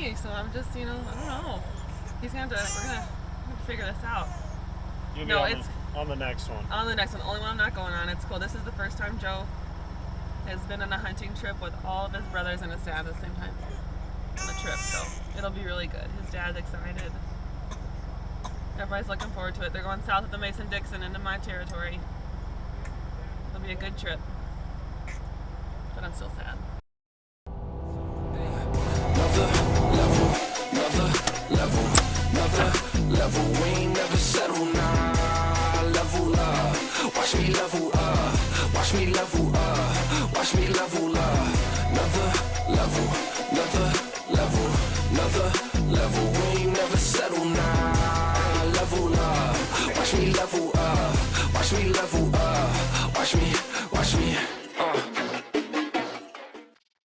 me, so I'm just, I don't know. We're gonna figure this out. No, it's on the next one. On the next one. The only one I'm not going on. It's cool. This is the first time Joe has been on a hunting trip with all of his brothers and his dad at the same time on the trip, so it'll be really good. His dad's excited. Everybody's looking forward to it. They're going south of the Mason-Dixon into my territory. It'll be a good trip. But I'm still sad. Another level, we ain't never settle, nah. Level up, watch me level up, watch me level up, watch me level up. Another level, we ain't never settle, nah. Level up, watch me level up, watch me level up, watch me.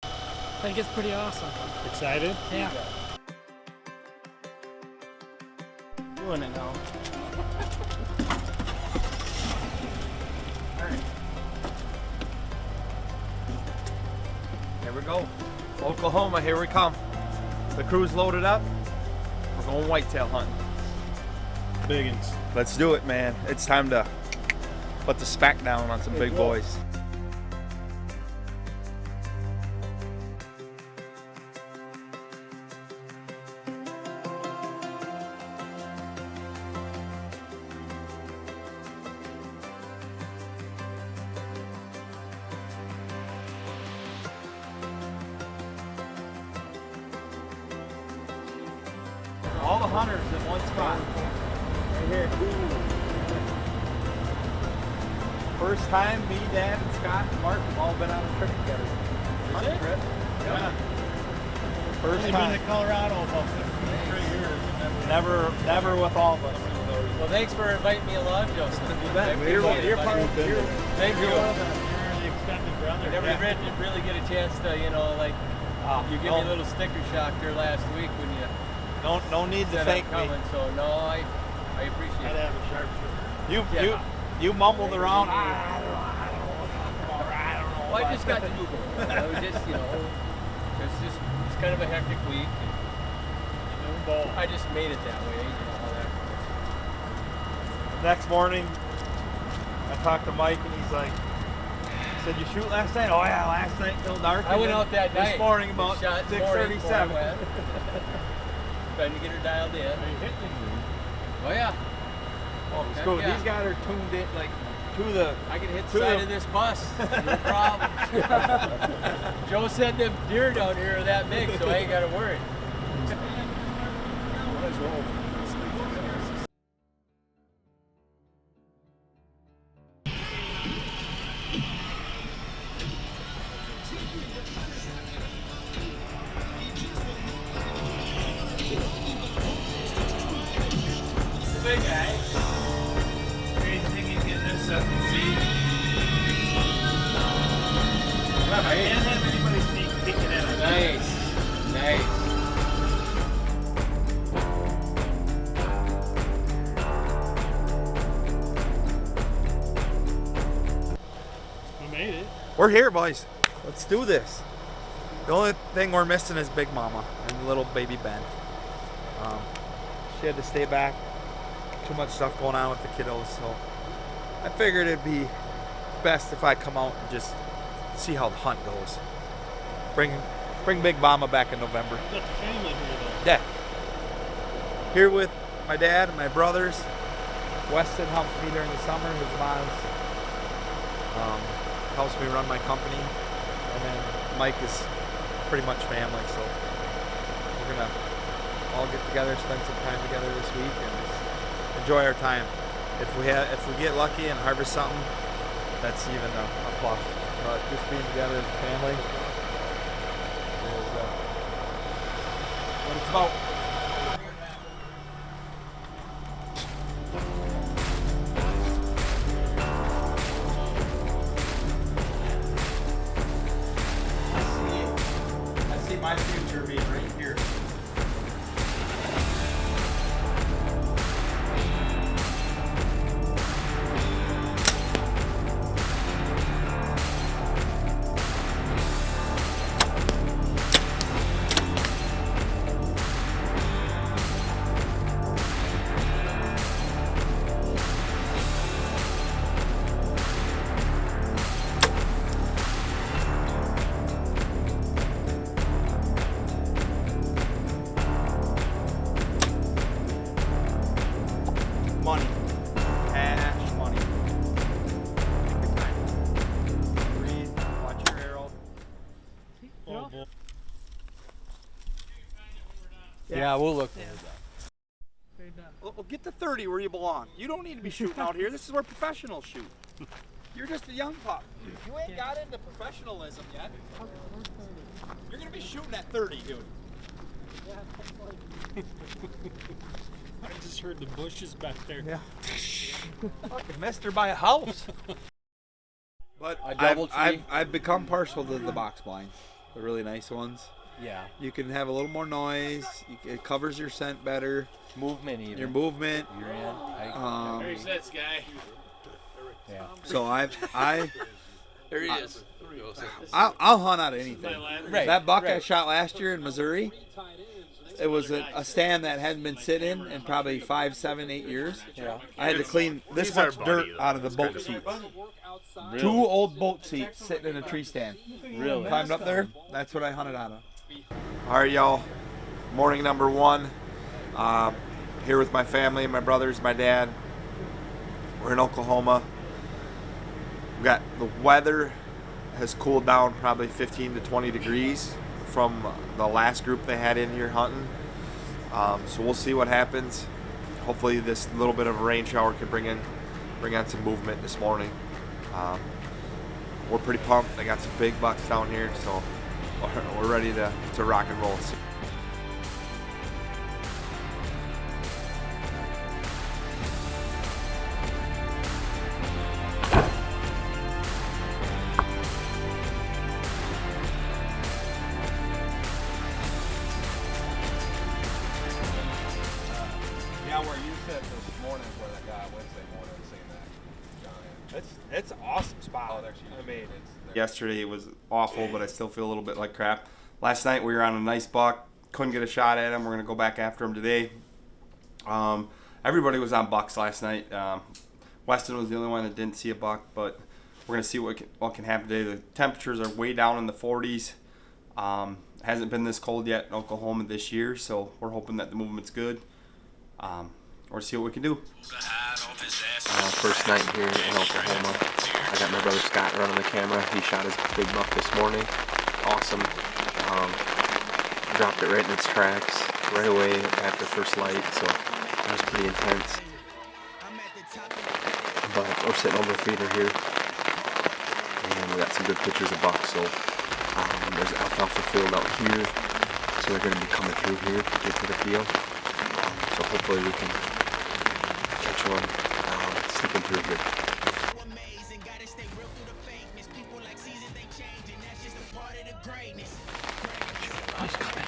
I think it's pretty awesome. Excited? Yeah. Doing it now. Here we go. Oklahoma, here we come. The crew's loaded up. We're going whitetail hunting. Biggins. Let's do it, man. It's time to put the smack down on some big boys. All the hunters in one spot. Right here. First time me, Dad, and Scott and Mark have all been on a trip together. Hunting trip. Yeah. First time. Been to Colorado about 15 years. Never with all of us. Well, thanks for inviting me along, Joseph. You bet. You're part of it. Thank you. You're the extended brother. I never really get a chance to, you give me a little sticker shock there last week when you No need to said thank I'm me. coming. So no, I appreciate I'd it. have a sharpshooter. You mumbled around. Well, I just got to Google. I was just, it's kind of a hectic week. And I just made it that way. Next morning, I talked to Mike and he's like, said you shoot last night? Oh yeah, last night till dark. I went out that night. This morning about Shot 6:37. Trying to get her dialed in. Oh yeah. Oh, it's cool. Yeah. These guys are tuned in like to the. I can hit the side of this bus. No problem. Joe said the deer down here are that big, so I ain't got to worry. Big guy. Great thing you get this up and see. I can't have anybody sneak peeking at us. Nice. We made it. We're here, boys. Let's do this. The only thing we're missing is Big Mama and little baby Ben. She had to stay back. Too much stuff going on with the kiddos, so I figured it'd be best if I come out and just see how the hunt goes. Bring Big Mama back in November. Got the family here though. Yeah. Here with my dad and my brothers. Weston helps me during the summer. His mom's helps me run my company, and then Mike is pretty much family. So we're gonna all get together, spend some time together this week, and just enjoy our time. If we get lucky and harvest something, that's even a plus. But just being together as a family is what it's about. I see my future being right here. Nah, we'll look. Yeah. Very done. Well, get to 30 where you belong. You don't need to be shooting out here. This is where professionals shoot. You're just a young pup. You ain't got into professionalism yet. You're gonna be shooting at 30, dude. I just heard the bushes back there. Yeah. Fucking missed her by a house. But A double tree. I've become partial to the box blinds, the really nice ones. Yeah. You can have a little more noise. It covers your scent better. Movement even. Your movement. You're in. There he sits, guy. Yeah. So I There he is. I'll hunt out of anything. Right, That buck I right. shot last year in Missouri, it was a stand that hadn't been sitting in probably 5, 7, 8 years. Yeah. I had to clean this much dirt out of the boat seats. 2 old boat seats sitting in a tree stand. Really? Climbed up there. That's what I hunted out of. All right, y'all. Morning number 1. Here with my family, my brothers, my dad. We're in Oklahoma. We got the weather has cooled down probably 15 to 20 degrees from the last group they had in here hunting. So we'll see what happens. Hopefully this little bit of a rain shower can bring on some movement this morning. We're pretty pumped. They got some big bucks down here, so we're ready to rock and roll. Yeah, where you said this morning where that guy Wednesday morning seeing that giant. It's an awesome spot. Oh, there she is. I mean, yesterday it was awful, but I still feel a little bit like crap. Last night we were on a nice buck. Couldn't get a shot at him. We're gonna go back after him today. Everybody was on bucks last night. Weston was the only one that didn't see a buck, but we're gonna see what can happen today. The temperatures are way down in the 40s. Hasn't been this cold yet in Oklahoma this year, so we're hoping that the movement's good. Or see what we can do. First night here in Oklahoma. I got my brother Scott running the camera. He shot his big buck this morning. Awesome. Dropped it right in its tracks right away after first light, so that was pretty intense. But we're sitting over the feeder here, and we got some good pictures of bucks. So there's an alfalfa field out here, so they're going to be coming through here to get to the field. So hopefully we can catch one sneaking through here. He's coming.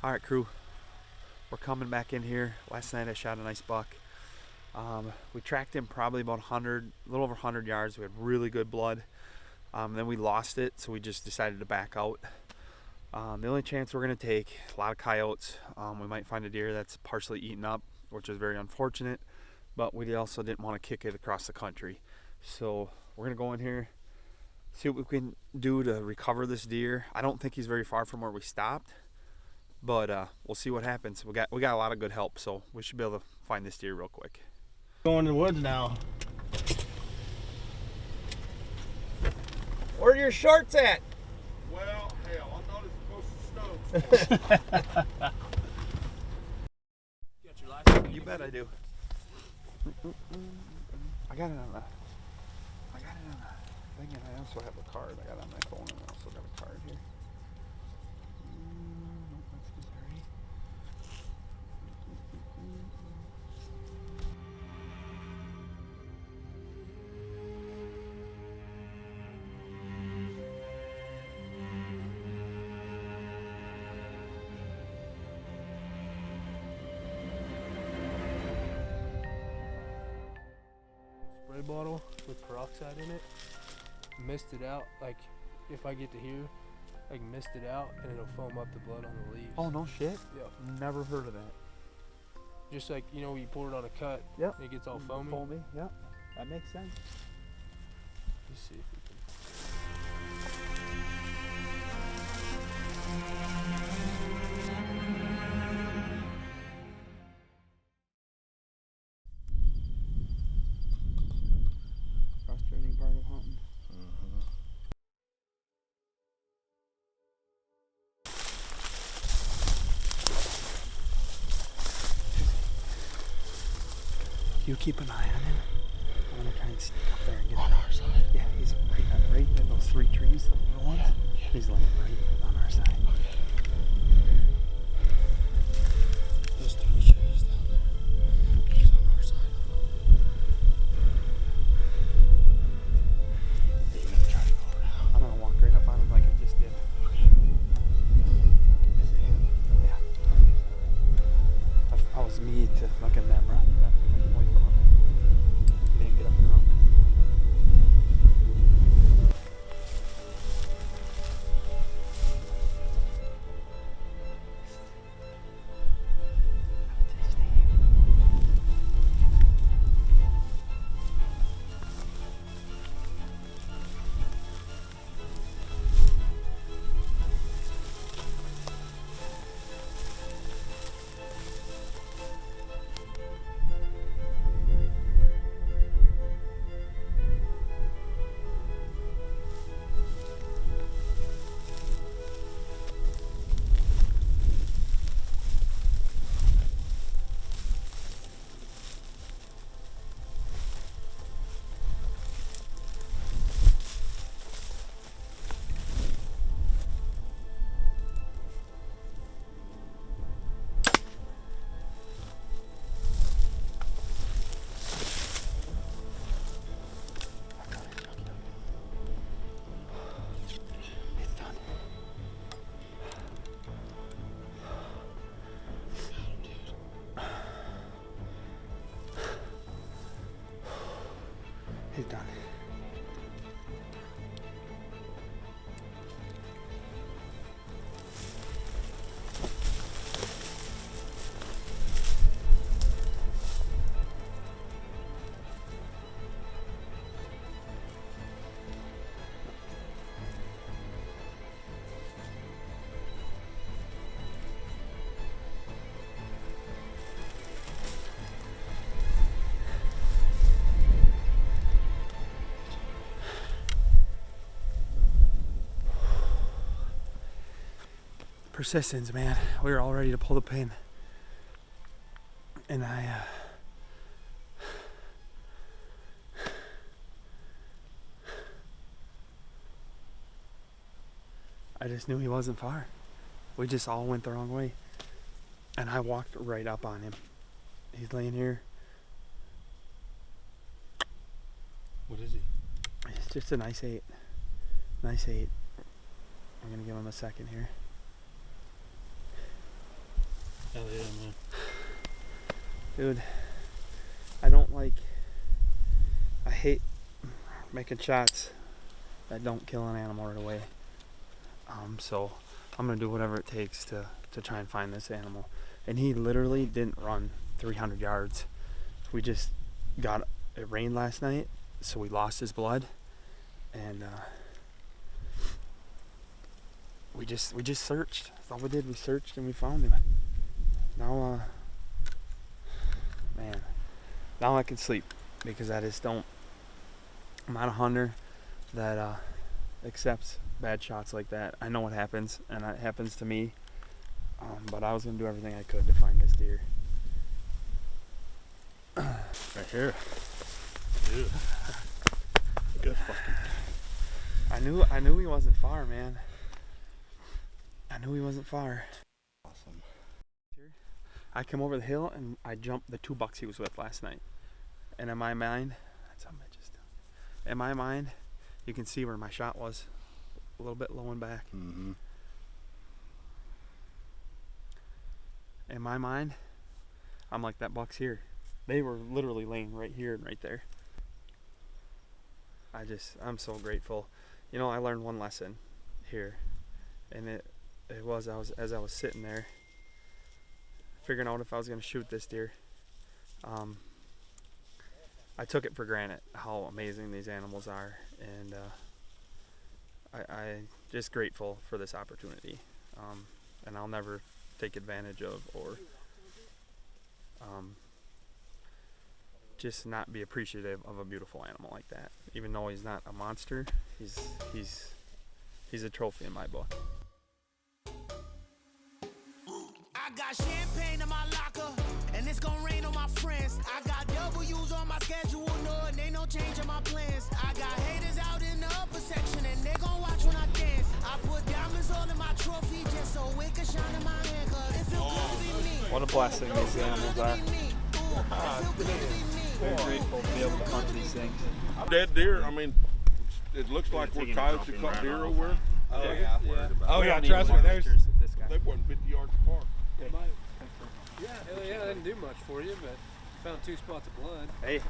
All right, crew. We're coming back in here. Last night I shot a nice buck. We tracked him probably about 100, a little over 100 yards. We had really good blood. Then we lost it, so we just decided to back out. The only chance we're gonna take, a lot of coyotes. We might find a deer that's partially eaten up, which is very unfortunate, but we also didn't want to kick it across the country. So we're gonna go in here, see what we can do to recover this deer. I don't think he's very far from where we stopped, but we'll see what happens. We got a lot of good help, so we should be able to find this deer real quick. Going to the woods now. Where are your shorts at? Well, hell, I thought it was supposed to snow. You bet I do. I got it on the thing, and I also have a card. I got it on my phone, and I also got a card here. Nope, that's Missouri. spray bottle with peroxide in it, mist it out. Like if I get to here, I can mist it out and it'll foam up the blood on the leaves. Oh, no shit? Yep. Never heard of that. Just like, you know, when you pour it on a cut, Yep. it gets all foamy. Foamy, yeah. That makes sense. Let's see if we can. Frustrating part of hunting. You keep an eye on him. I'm gonna try and sneak up there and get on our side. Yeah, he's right in those 3 trees, the little ones. Yeah. He's laying right on our side. Okay. Those 3 trees down there. He's on our side. Are you gonna try to go around? I'm gonna walk right up on him like I just did. Okay. Is it him? Yeah. I was me to fucking that, bro. He didn't get up and run. He's done. Persistence, man. We were all ready to pull the pin, and I just knew he wasn't far. We just all went the wrong way, and I walked right up on him. He's laying here. What is he? It's just a nice 8. Nice 8. I'm gonna give him a second here. Hell yeah, man. Dude, I hate making shots that don't kill an animal right away. So I'm gonna do whatever it takes to try and find this animal. And he literally didn't run 300 yards. It rained last night, so we lost his blood, and we just searched. That's all we did. We searched and we found him. Now, man, now I can sleep because I'm not a hunter that accepts bad shots like that. I know what happens, and that happens to me, but I was going to do everything I could to find this deer. Right here. Dude. Good fucking. I knew he wasn't far, man. I knew he wasn't far. Awesome. I came over the hill and I jumped the 2 bucks he was with last night. And in my mind, you can see where my shot was. A little bit low and back. Mm-hmm. In my mind, I'm like, that buck's here. They were literally laying right here and right there. I'm so grateful. You know, I learned one lesson here, and it was as I was sitting there figuring out if I was going to shoot this deer. I took it for granted how amazing these animals are, and I just grateful for this opportunity, and I'll never take advantage of or just not be appreciative of a beautiful animal like that. Even though he's not a monster, he's a trophy in my book. I got champagne in my locker, and it's gonna rain on my friends. I got W's on my schedule, no, and ain't no change in my plans. I got haters out in the upper section, and they gon' watch when I dance. I put diamonds all in my trophy just so it can shine in my hand, 'cause it feel good to be me. What a blessing these animals are. Very grateful to be able to hunt these things. Dead deer, I mean, it looks like we're coyotes that cut deer over. Oh yeah. Oh yeah, trust me, there's They wasn't 50 yards apart. yeah, they didn't do much for you, but found 2 spots of blood. Hey.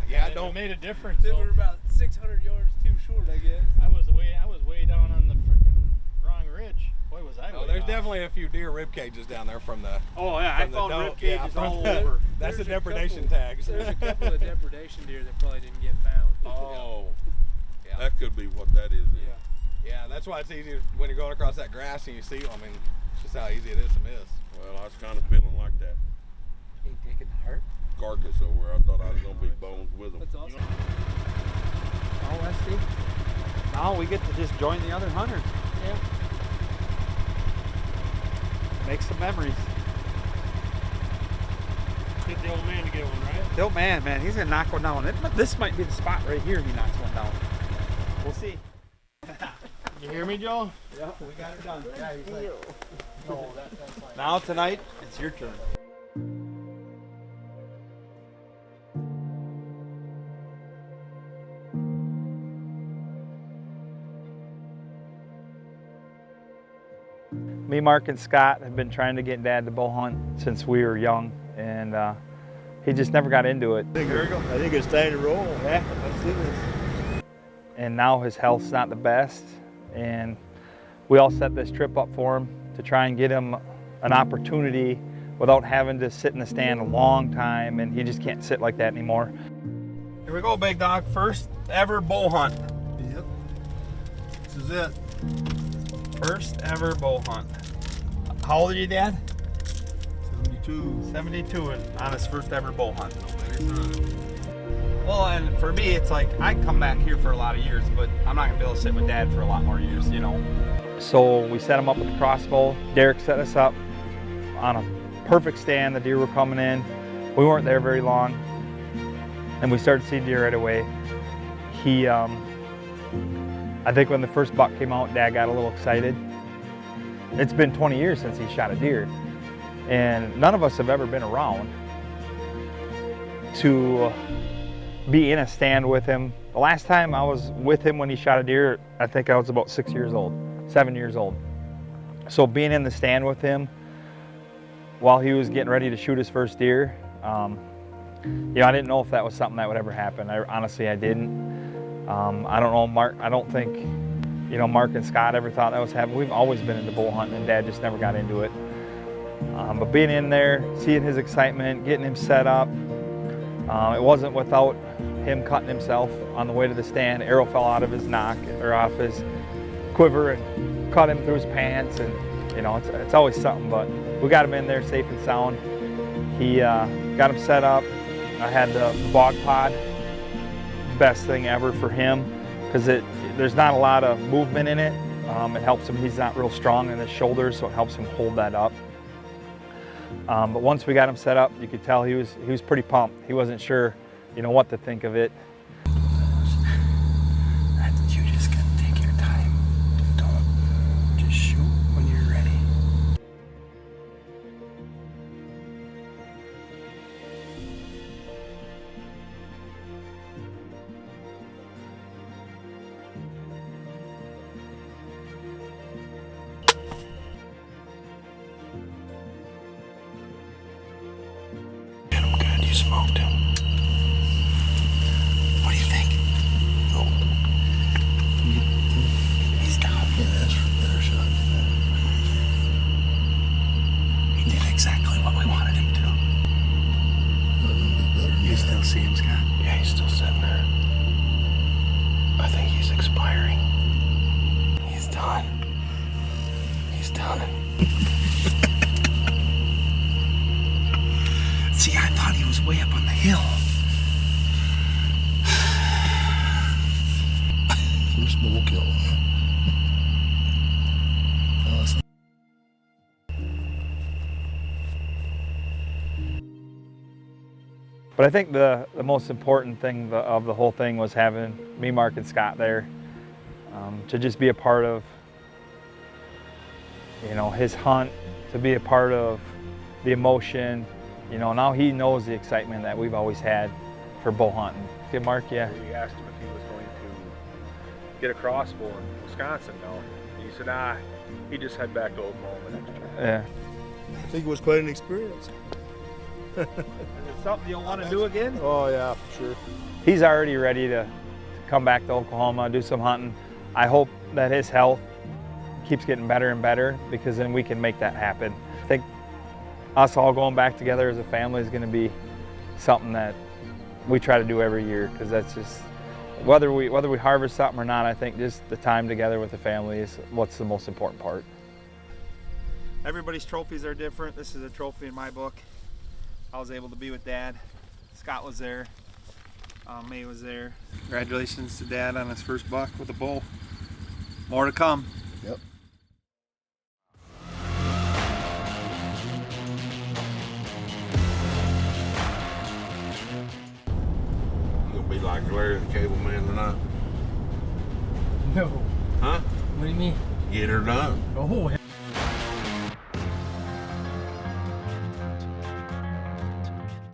Yeah, It made a difference. They though. were about 600 yards too short, I guess. I was way down on the freaking wrong ridge. Boy, was I. Oh, way there's off. definitely a few deer rib cages down there from the. Oh yeah, I from the found dome. rib cages from all the- over. That's the There's a depredation couple- tags. There's a couple of depredation deer that probably didn't get found. Oh, Yeah. that could be what that is. Yeah. Yeah, that's why it's easy when you're going across that grass and you see them. I mean, it's just how easy it is to miss. Well, I was kind of feeling like that Ain't taking heart. carcass over there. I thought I was going to be bones with them. That's awesome. Oh, Westy. Now we get to just join the other hunters. Yeah. Make some memories. Get the old man to get one, right? The old man, he's gonna knock one down. This might be the spot right here he knocks one down. We'll see. You hear me, Joe? Yeah, we got it done. Now tonight, it's your turn. Me, Mark, and Scott have been trying to get Dad to bow hunt since we were young, and he just never got into it. I think it's time to roll. Yeah. Let's do this. And now his health's not the best, and we all set this trip up for him to try and get him an opportunity without having to sit in the stand a long time, and he just can't sit like that anymore. Here we go, big dog. First ever bow hunt. Yep. This is it. First ever bow hunt. How old are you, Dad? 72. 72 and on his first ever bow hunt. Well, and for me, it's like I can come back here for a lot of years, but I'm not gonna be able to sit with Dad for a lot more years, you know. So we set him up with the crossbow. Derek set us up on a perfect stand. The deer were coming in. We weren't there very long, and we started seeing deer right away. I think when the first buck came out, Dad got a little excited. It's been 20 years since he shot a deer, and none of us have ever been around to be in a stand with him. The last time I was with him when he shot a deer, I think I was about 7 years old. So being in the stand with him while he was getting ready to shoot his first deer, I didn't know if that was something that would ever happen. Honestly, I didn't. I don't know, Mark. I don't think, Mark and Scott ever thought that was happening. We've always been into bull hunting, and Dad just never got into it. But being in there, seeing his excitement, getting him set up, it wasn't without him cutting himself on the way to the stand. Arrow fell out of his nock or off his quiver and cut him through his pants, and it's always something. But we got him in there safe and sound. He got him set up. I had the bog pod, best thing ever for him, because there's not a lot of movement in it. It helps him. He's not real strong in his shoulders, so it helps him hold that up. But once we got him set up, you could tell he was pretty pumped. He wasn't sure, what to think of it. You just gotta take your time. Don't just shoot when you're ready. Get him good, you smoked him. He's done. See, I thought he was way up on the hill. First bull kill, huh? Awesome. But I think the most important thing of the whole thing was having me, Mark, and Scott there to just be a part of, you know, his hunt, to be a part of the emotion. You know, now he knows the excitement that we've always had for bow hunting. Okay, Mark, yeah. We asked him if he was going to get a crossbow in Wisconsin now. And he said, he'd just head back to Oklahoma next year. Yeah. I think it was quite an experience. Is it something you'll want to do again? Oh yeah, for sure. He's already ready to come back to Oklahoma, do some hunting. I hope that his health keeps getting better and better, because then we can make that happen. I think us all going back together as a family is going to be something that we try to do every year, because that's just, whether we harvest something or not, I think just the time together with the family is what's the most important part. Everybody's trophies are different. This is a trophy in my book. I was able to be with Dad. Scott was there. May was there. Congratulations to Dad on his first buck with a bull. More to come. Yep. You'll be like Larry the Cable Man tonight. No. Huh? What do you mean? Get her done. Oh,